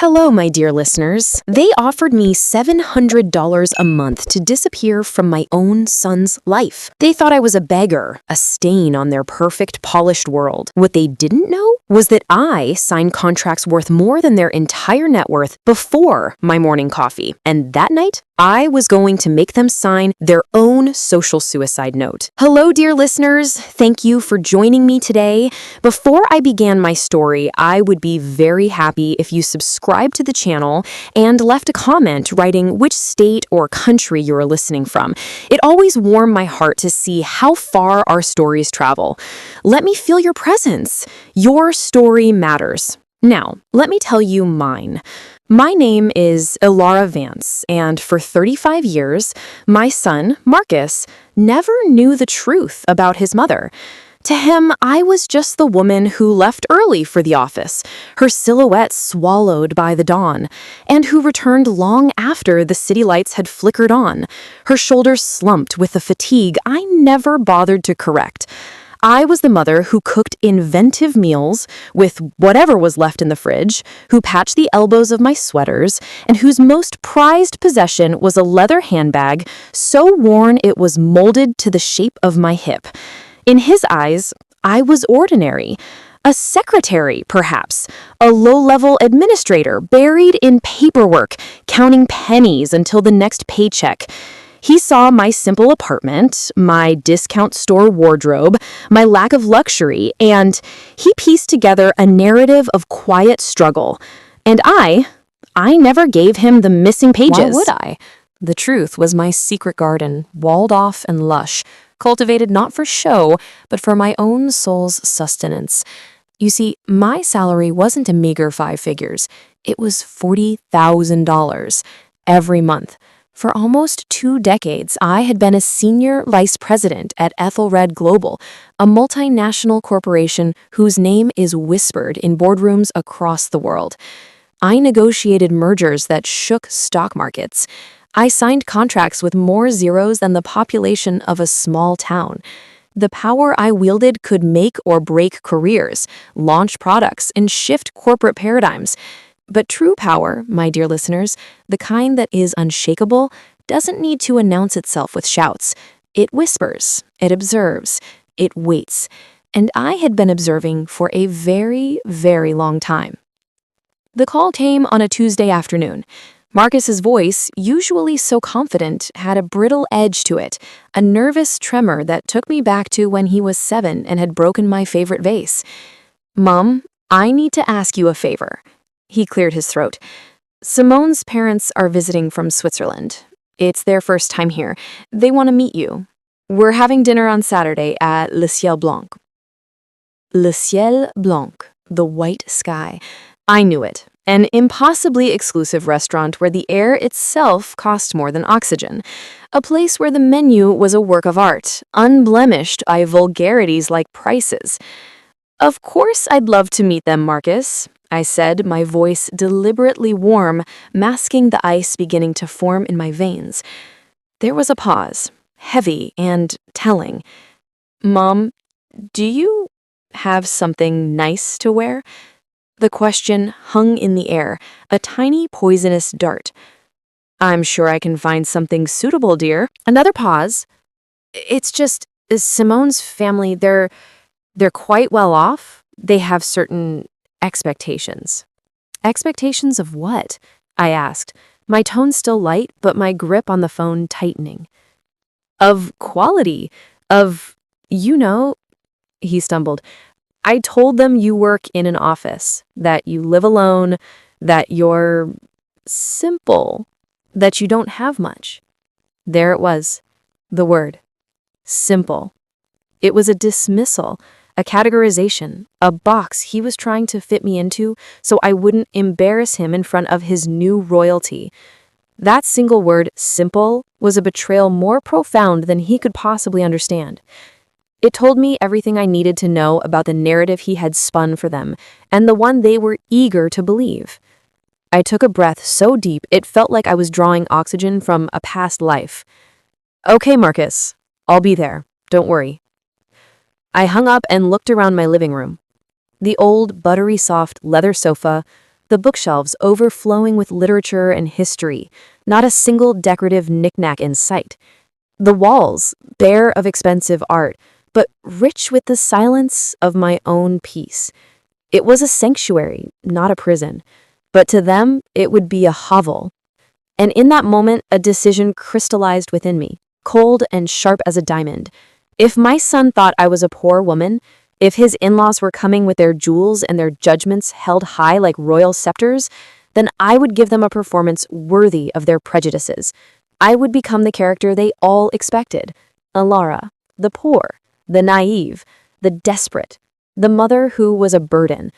Hello, my dear listeners. They offered me $700 a month to disappear from my own son's life. They thought I was a beggar, a stain on their perfect, polished world. What they didn't know was that I signed contracts worth more than their entire net worth before my morning coffee. And that night, I was going to make them sign their own social suicide note. Hello, dear listeners. Thank you for joining me today. Before I began my story, I would be very happy if you subscribed to the channel and left a comment writing which state or country you are listening from. It always warmed my heart to see how far our stories travel. Let me feel your presence. Your story matters. Now, let me tell you mine. My name is Ilara Vance, and for 35 years, my son, Marcus, never knew the truth about his mother. To him, I was just the woman who left early for the office, her silhouette swallowed by the dawn, and who returned long after the city lights had flickered on, her shoulders slumped with the fatigue I never bothered to correct. I was the mother who cooked inventive meals with whatever was left in the fridge, who patched the elbows of my sweaters, and whose most prized possession was a leather handbag so worn it was molded to the shape of my hip. In his eyes, I was ordinary. A secretary, perhaps, a low-level administrator buried in paperwork, counting pennies until the next paycheck. He saw my simple apartment, my discount store wardrobe, my lack of luxury, and he pieced together a narrative of quiet struggle. And I never gave him the missing pages. Why would I? The truth was my secret garden, walled off and lush, cultivated not for show, but for my own soul's sustenance. You see, my salary wasn't a meager 5 figures. It was $40,000 every month. For almost 2 decades, I had been a senior vice president at Ethelred Global, a multinational corporation whose name is whispered in boardrooms across the world. I negotiated mergers that shook stock markets. I signed contracts with more zeros than the population of a small town. The power I wielded could make or break careers, launch products, and shift corporate paradigms. But true power, my dear listeners, the kind that is unshakable, doesn't need to announce itself with shouts. It whispers, it observes, it waits. And I had been observing for a very, very long time. The call came on a Tuesday afternoon. Marcus's voice, usually so confident, had a brittle edge to it, a nervous tremor that took me back to when he was 7 and had broken my favorite vase. "Mom, I need to ask you a favor." He cleared his throat. "Simone's parents are visiting from Switzerland. It's their first time here. They want to meet you. We're having dinner on Saturday at Le Ciel Blanc." Le Ciel Blanc, the white sky. I knew it. An impossibly exclusive restaurant where the air itself cost more than oxygen. A place where the menu was a work of art, unblemished by vulgarities like prices. "Of course I'd love to meet them, Marcus," I said, my voice deliberately warm, masking the ice beginning to form in my veins. There was a pause, heavy and telling. "Mom, do you have something nice to wear?" The question hung in the air, a tiny poisonous dart. "I'm sure I can find something suitable, dear." Another pause. "It's just, Simone's family, they're quite well off. They have certain expectations." "Expectations of what?" I asked, my tone still light, but my grip on the phone tightening. "Of quality, of, he stumbled. "I told them you work in an office, that you live alone, that you're simple, that you don't have much." There it was, the word, simple. It was a dismissal, a categorization, a box he was trying to fit me into so I wouldn't embarrass him in front of his new royalty. That single word, simple, was a betrayal more profound than he could possibly understand. It told me everything I needed to know about the narrative he had spun for them, and the one they were eager to believe. I took a breath so deep it felt like I was drawing oxygen from a past life. "Okay, Marcus, I'll be there. Don't worry." I hung up and looked around my living room. The old, buttery soft leather sofa, the bookshelves overflowing with literature and history, not a single decorative knickknack in sight. The walls, bare of expensive art, but rich with the silence of my own peace. It was a sanctuary, not a prison, but to them it would be a hovel. And in that moment, a decision crystallized within me, cold and sharp as a diamond. If my son thought I was a poor woman, if his in-laws were coming with their jewels and their judgments held high like royal scepters, then I would give them a performance worthy of their prejudices. I would become the character they all expected. Alara, the poor, the naive, the desperate, the mother who was a burden.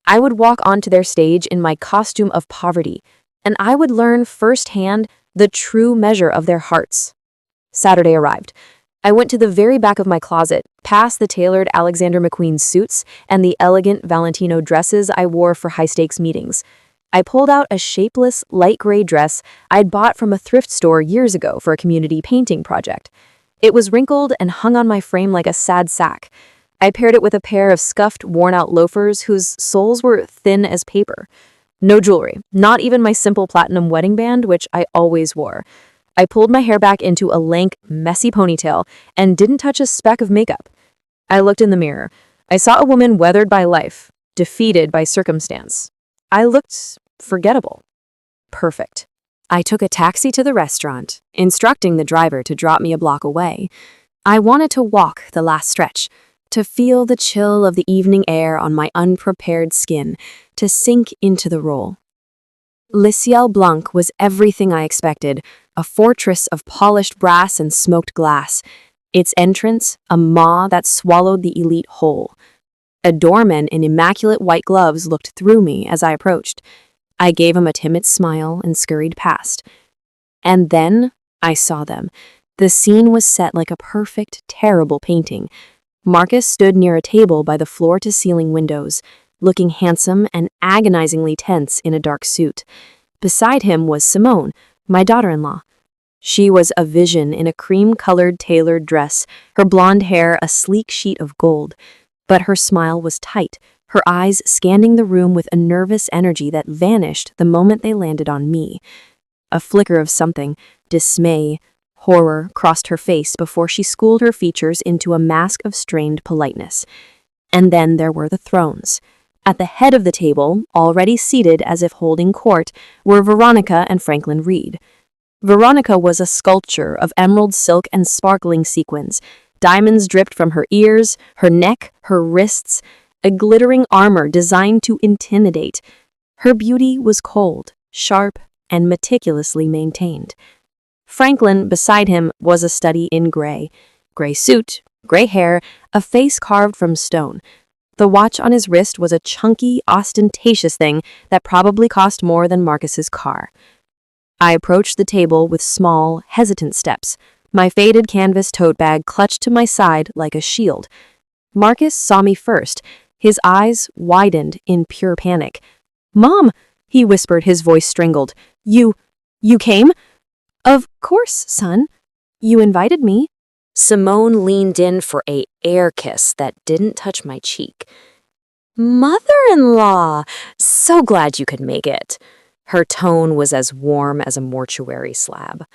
I would walk onto their stage in my costume of poverty, and I would learn firsthand the true measure of their hearts. Saturday arrived. I went to the very back of my closet, past the tailored Alexander McQueen suits and the elegant Valentino dresses I wore for high-stakes meetings. I pulled out a shapeless, light gray dress I'd bought from a thrift store years ago for a community painting project. It was wrinkled and hung on my frame like a sad sack. I paired it with a pair of scuffed, worn-out loafers whose soles were thin as paper. No jewelry, not even my simple platinum wedding band, which I always wore. I pulled my hair back into a lank, messy ponytail and didn't touch a speck of makeup. I looked in the mirror. I saw a woman weathered by life, defeated by circumstance. I looked forgettable. Perfect. I took a taxi to the restaurant, instructing the driver to drop me a block away. I wanted to walk the last stretch, to feel the chill of the evening air on my unprepared skin, to sink into the role. Le Ciel Blanc was everything I expected, a fortress of polished brass and smoked glass. Its entrance, a maw that swallowed the elite whole. A doorman in immaculate white gloves looked through me as I approached. I gave him a timid smile and scurried past. And then I saw them. The scene was set like a perfect, terrible painting. Marcus stood near a table by the floor-to-ceiling windows, looking handsome and agonizingly tense in a dark suit. Beside him was Simone, my daughter-in-law. She was a vision in a cream-colored tailored dress, her blonde hair a sleek sheet of gold. But her smile was tight, her eyes scanning the room with a nervous energy that vanished the moment they landed on me. A flicker of something, dismay, horror, crossed her face before she schooled her features into a mask of strained politeness. And then there were the thrones. At the head of the table, already seated as if holding court, were Veronica and Franklin Reed. Veronica was a sculpture of emerald silk and sparkling sequins. Diamonds dripped from her ears, her neck, her wrists, a glittering armor designed to intimidate. Her beauty was cold, sharp, and meticulously maintained. Franklin, beside him, was a study in gray. Gray suit, gray hair, a face carved from stone. The watch on his wrist was a chunky, ostentatious thing that probably cost more than Marcus's car. I approached the table with small, hesitant steps, my faded canvas tote bag clutched to my side like a shield. Marcus saw me first. His eyes widened in pure panic. "Mom," he whispered, his voice strangled. You came?" "Of course, son. You invited me." Simone leaned in for a air kiss that didn't touch my cheek. "Mother-in-law, so glad you could make it." Her tone was as warm as a mortuary slab.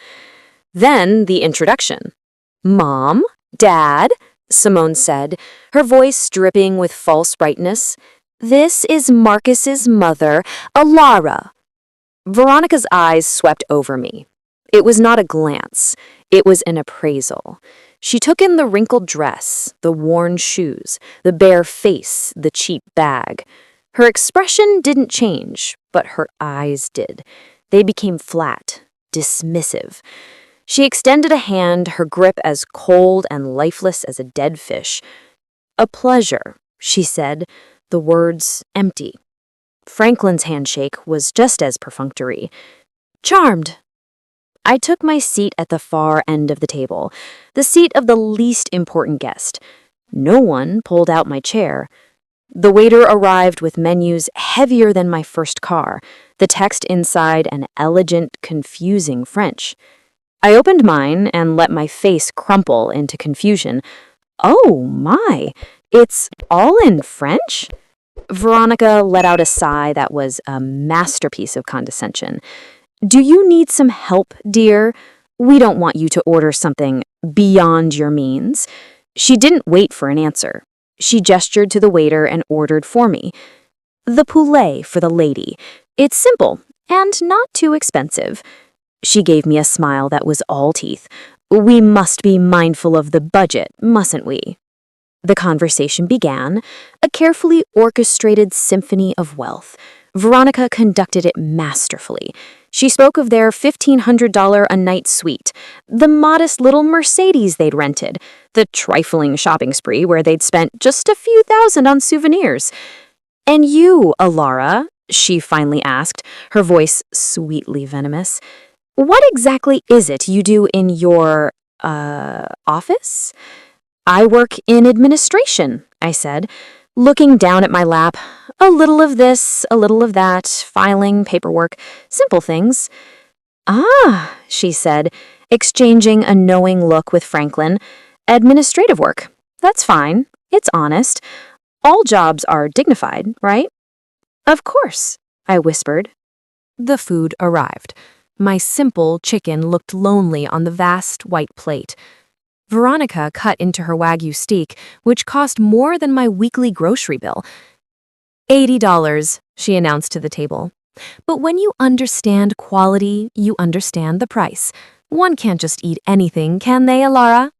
Then the introduction. "Mom, Dad," Simone said, her voice dripping with false brightness. "This is Marcus's mother, Alara." Veronica's eyes swept over me. It was not a glance. It was an appraisal. She took in the wrinkled dress, the worn shoes, the bare face, the cheap bag. Her expression didn't change, but her eyes did. They became flat, dismissive. She extended a hand, her grip as cold and lifeless as a dead fish. "A pleasure," she said, the words empty. Franklin's handshake was just as perfunctory. "Charmed." I took my seat at the far end of the table, the seat of the least important guest. No one pulled out my chair. The waiter arrived with menus heavier than my first car, the text inside an elegant, confusing French. I opened mine and let my face crumple into confusion. "Oh my, it's all in French?" Veronica let out a sigh that was a masterpiece of condescension. Do you need some help, dear? We don't want you to order something beyond your means. She didn't wait for an answer. She gestured to the waiter and ordered for me. The poulet for the lady. It's simple and not too expensive. She gave me a smile that was all teeth. We must be mindful of the budget, mustn't we? The conversation began, a carefully orchestrated symphony of wealth. Veronica conducted it masterfully. She spoke of their $1,500 a night suite, the modest little Mercedes they'd rented, the trifling shopping spree where they'd spent just a few thousand on souvenirs. And you, Alara, she finally asked, her voice sweetly venomous, what exactly is it you do in your, office? I work in administration, I said, looking down at my lap. A little of this, a little of that, filing, paperwork, simple things. Ah, she said, exchanging a knowing look with Franklin. Administrative work. That's fine. It's honest. All jobs are dignified, right? Of course, I whispered. The food arrived. My simple chicken looked lonely on the vast white plate. Veronica cut into her Wagyu steak, which cost more than my weekly grocery bill. $80, she announced to the table. But when you understand quality, you understand the price. One can't just eat anything, can they, Alara?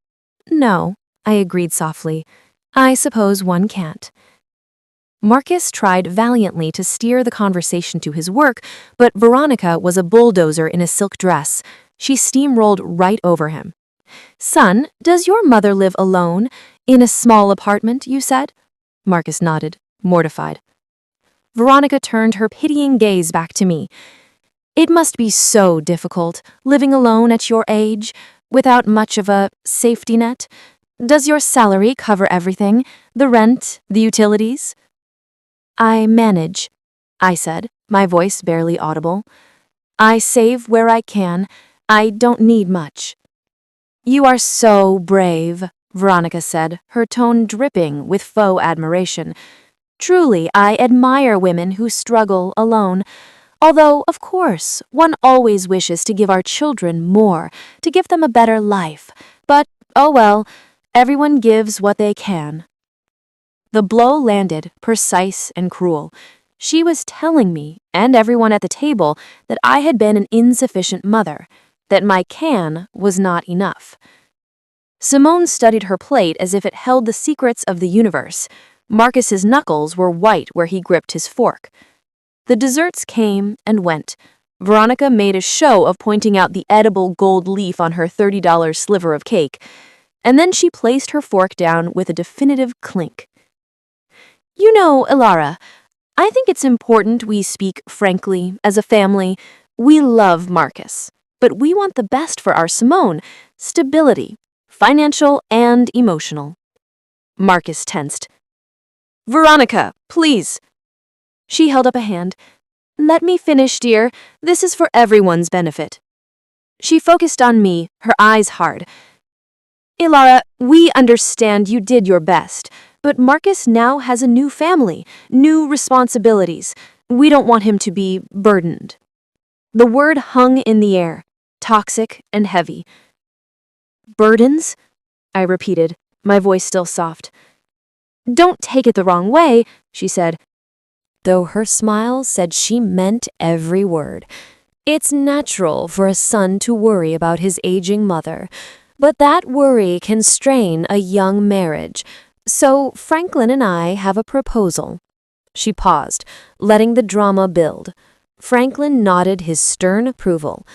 No, I agreed softly. I suppose one can't. Marcus tried valiantly to steer the conversation to his work, but Veronica was a bulldozer in a silk dress. She steamrolled right over him. Son, does your mother live alone? In a small apartment, you said? Marcus nodded, mortified. Veronica turned her pitying gaze back to me. It must be so difficult, living alone at your age, without much of a safety net. Does your salary cover everything? The rent, the utilities? I manage, I said, my voice barely audible. I save where I can. I don't need much. You are so brave, Veronica said, her tone dripping with faux admiration. Truly, I admire women who struggle alone. Although, of course, one always wishes to give our children more, to give them a better life. But, oh well, everyone gives what they can. The blow landed, precise and cruel. She was telling me, and everyone at the table, that I had been an insufficient mother, that my can was not enough. Simone studied her plate as if it held the secrets of the universe. Marcus's knuckles were white where he gripped his fork. The desserts came and went. Veronica made a show of pointing out the edible gold leaf on her $30 sliver of cake, and then she placed her fork down with a definitive clink. You know, Alara, I think it's important we speak frankly as a family. We love Marcus, but we want the best for our Simone, stability, financial and emotional. Marcus tensed. Veronica, please. She held up a hand. Let me finish, dear. This is for everyone's benefit. She focused on me, her eyes hard. Alara, we understand you did your best. But Marcus now has a new family, new responsibilities. We don't want him to be burdened. The word hung in the air, toxic and heavy. Burdens? I repeated, my voice still soft. Don't take it the wrong way, she said, though her smile said she meant every word. It's natural for a son to worry about his aging mother, but that worry can strain a young marriage. So Franklin and I have a proposal. She paused, letting the drama build. Franklin nodded his stern approval.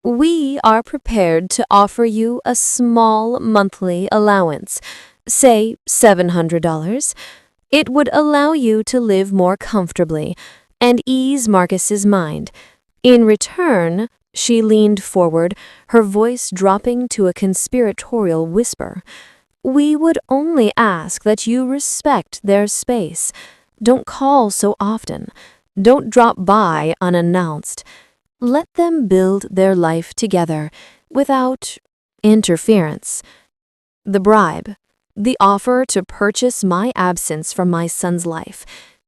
We are prepared to offer you a small monthly allowance, say $700. It would allow you to live more comfortably and ease Marcus's mind. In return, she leaned forward, her voice dropping to a conspiratorial whisper. We would only ask that you respect their space. Don't call so often. Don't drop by unannounced. Let them build their life together without interference. The bribe, the offer to purchase my absence from my son's life,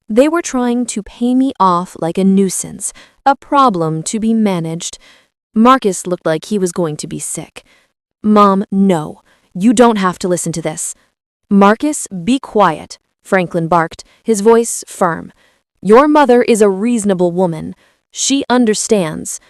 They were trying to pay me off like a nuisance, a problem to be managed. Marcus looked like he was going to be sick. Mom, no. You don't have to listen to this. Marcus, be quiet, Franklin barked, his voice firm. Your mother is a reasonable woman. She understands.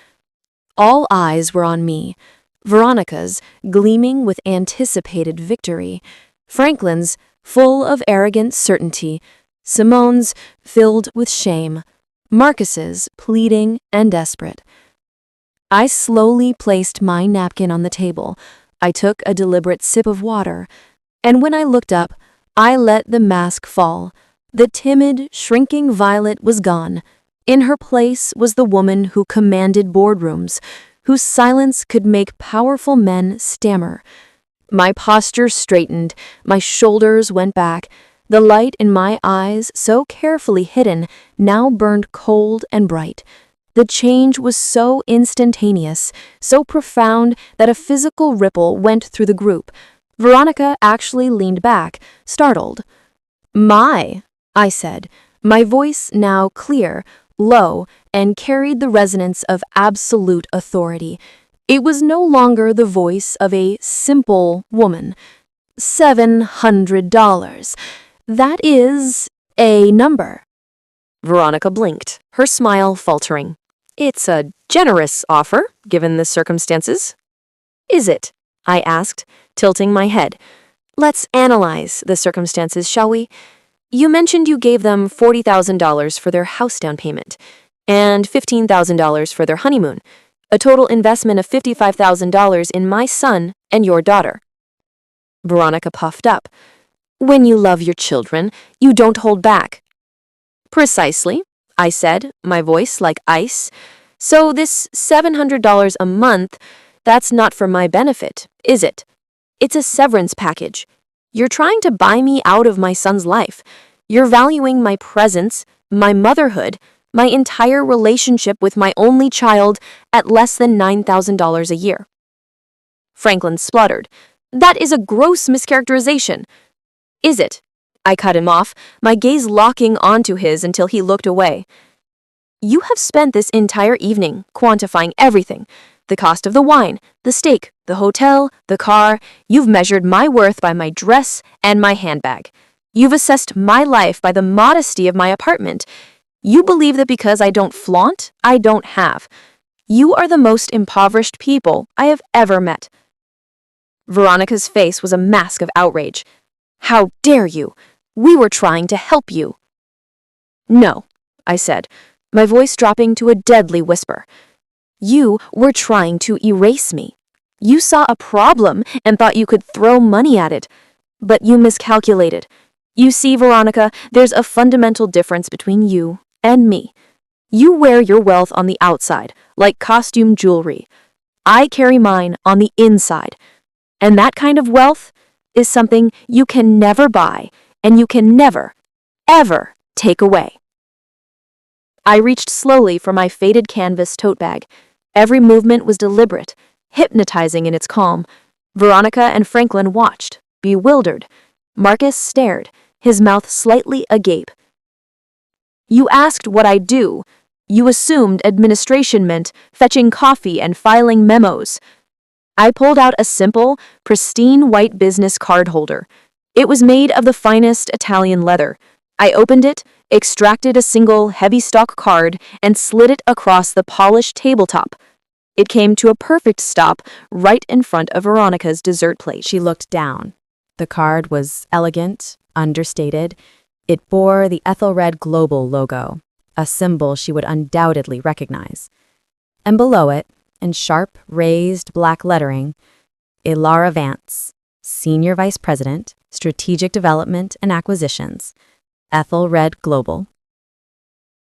All eyes were on me. Veronica's, gleaming with anticipated victory. Franklin's, full of arrogant certainty. Simone's, filled with shame. Marcus's, pleading and desperate. I slowly placed my napkin on the table. I took a deliberate sip of water. And when I looked up, I let the mask fall. The timid, shrinking Violet was gone. In her place was the woman who commanded boardrooms, whose silence could make powerful men stammer. My posture straightened, my shoulders went back. The light in my eyes, so carefully hidden, now burned cold and bright. The change was so instantaneous, so profound that a physical ripple went through the group. Veronica actually leaned back, startled. "My," I said, my voice now clear, low, and carried the resonance of absolute authority. It was no longer the voice of a simple woman. $700. That is a number. Veronica blinked, her smile faltering. It's a generous offer, given the circumstances. Is it? I asked, tilting my head. Let's analyze the circumstances, shall we? You mentioned you gave them $40,000 for their house down payment and $15,000 for their honeymoon, a total investment of $55,000 in my son and your daughter. Veronica puffed up. When you love your children, you don't hold back. Precisely, I said, my voice like ice. So this $700 a month, that's not for my benefit, is it? It's a severance package. You're trying to buy me out of my son's life. You're valuing my presence, my motherhood, my entire relationship with my only child at less than $9,000 a year. Franklin spluttered. That is a gross mischaracterization. Is it? I cut him off, my gaze locking onto his until he looked away. You have spent this entire evening quantifying everything. The cost of the wine, the steak, the hotel, the car. You've measured my worth by my dress and my handbag. You've assessed my life by the modesty of my apartment. You believe that because I don't flaunt, I don't have. You are the most impoverished people I have ever met. Veronica's face was a mask of outrage. How dare you? We were trying to help you. No, I said, my voice dropping to a deadly whisper. You were trying to erase me. You saw a problem and thought you could throw money at it. But you miscalculated. You see, Veronica, there's a fundamental difference between you and me. You wear your wealth on the outside, like costume jewelry. I carry mine on the inside. And that kind of wealth is something you can never buy and you can never, ever take away. I reached slowly for my faded canvas tote bag. Every movement was deliberate, hypnotizing in its calm. Veronica and Franklin watched, bewildered. Marcus stared, his mouth slightly agape. You asked what I do. You assumed administration meant fetching coffee and filing memos. I pulled out a simple, pristine white business card holder. It was made of the finest Italian leather. I opened it, extracted a single heavy stock card, and slid it across the polished tabletop. It came to a perfect stop right in front of Veronica's dessert plate. She looked down. The card was elegant, understated. It bore the Ethelred Global logo, a symbol she would undoubtedly recognize. And below it, in sharp, raised black lettering, Ilara Vance, Senior Vice President, Strategic Development and Acquisitions, Ethelred Global.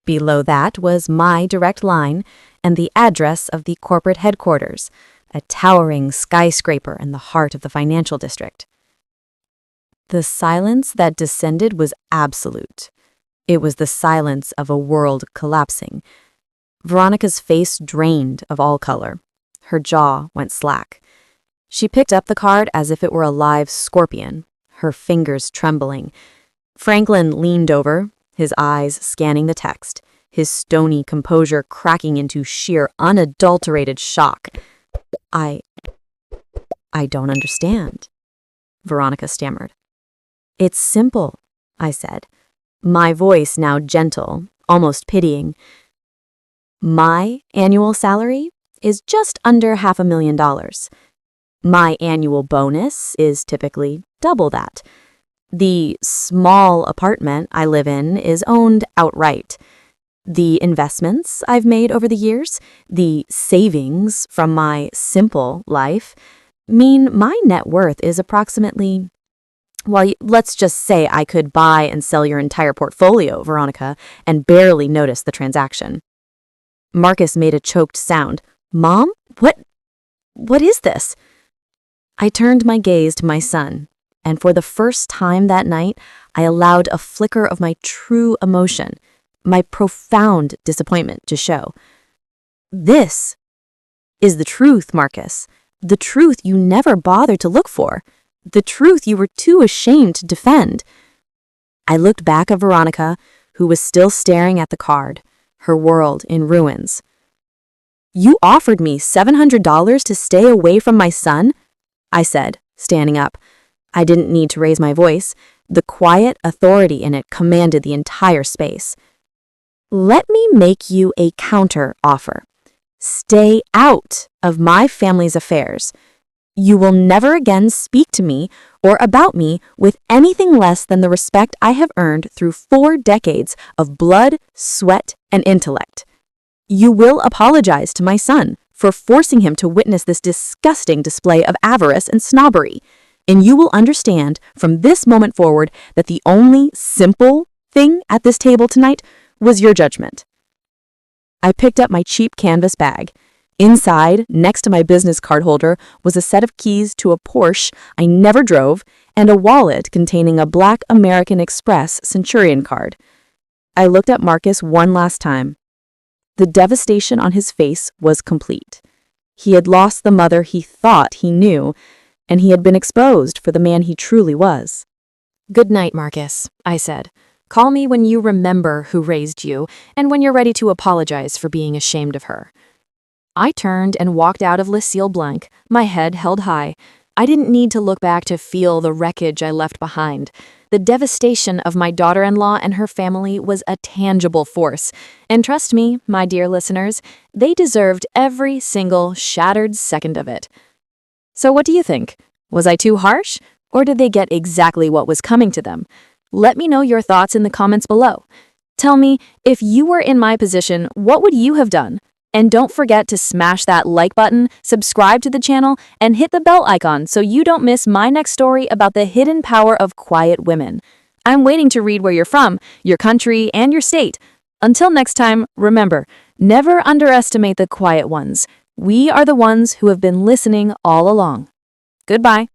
Below that was my direct line and the address of the corporate headquarters, a towering skyscraper in the heart of the financial district. The silence that descended was absolute. It was the silence of a world collapsing. Veronica's face drained of all color. Her jaw went slack. She picked up the card as if it were a live scorpion, her fingers trembling. Franklin leaned over, his eyes scanning the text, his stony composure cracking into sheer unadulterated shock. I don't understand, Veronica stammered. It's simple, I said, my voice now gentle, almost pitying. My annual salary is just under $500,000. My annual bonus is typically double that. The small apartment I live in is owned outright. The investments I've made over the years, the savings from my simple life, mean my net worth is approximately, well, let's just say I could buy and sell your entire portfolio, Veronica, and barely notice the transaction. Marcus made a choked sound. Mom, what is this? I turned my gaze to my son, and for the first time that night, I allowed a flicker of my true emotion, my profound disappointment to show. This is the truth, Marcus, the truth you never bothered to look for, the truth you were too ashamed to defend. I looked back at Veronica, who was still staring at the card, her world in ruins. You offered me $700 to stay away from my son? I said, standing up. I didn't need to raise my voice. The quiet authority in it commanded the entire space. Let me make you a counter offer. Stay out of my family's affairs. You will never again speak to me or about me with anything less than the respect I have earned through 4 decades of blood, sweat, and intellect. You will apologize to my son for forcing him to witness this disgusting display of avarice and snobbery, and you will understand from this moment forward that the only simple thing at this table tonight was your judgment. I picked up my cheap canvas bag. Inside, next to my business card holder, was a set of keys to a Porsche I never drove and a wallet containing a black American Express Centurion card. I looked at Marcus one last time. The devastation on his face was complete. He had lost the mother he thought he knew, and he had been exposed for the man he truly was. Good night, Marcus, I said. Call me when you remember who raised you and when you're ready to apologize for being ashamed of her. I turned and walked out of Lucille Blanc, my head held high. I didn't need to look back to feel the wreckage I left behind. The devastation of my daughter-in-law and her family was a tangible force. And trust me, my dear listeners, they deserved every single shattered second of it. So what do you think? Was I too harsh? Or did they get exactly what was coming to them? Let me know your thoughts in the comments below. Tell me, if you were in my position, what would you have done? And don't forget to smash that like button, subscribe to the channel, and hit the bell icon so you don't miss my next story about the hidden power of quiet women. I'm waiting to read where you're from, your country, and your state. Until next time, remember, never underestimate the quiet ones. We are the ones who have been listening all along. Goodbye.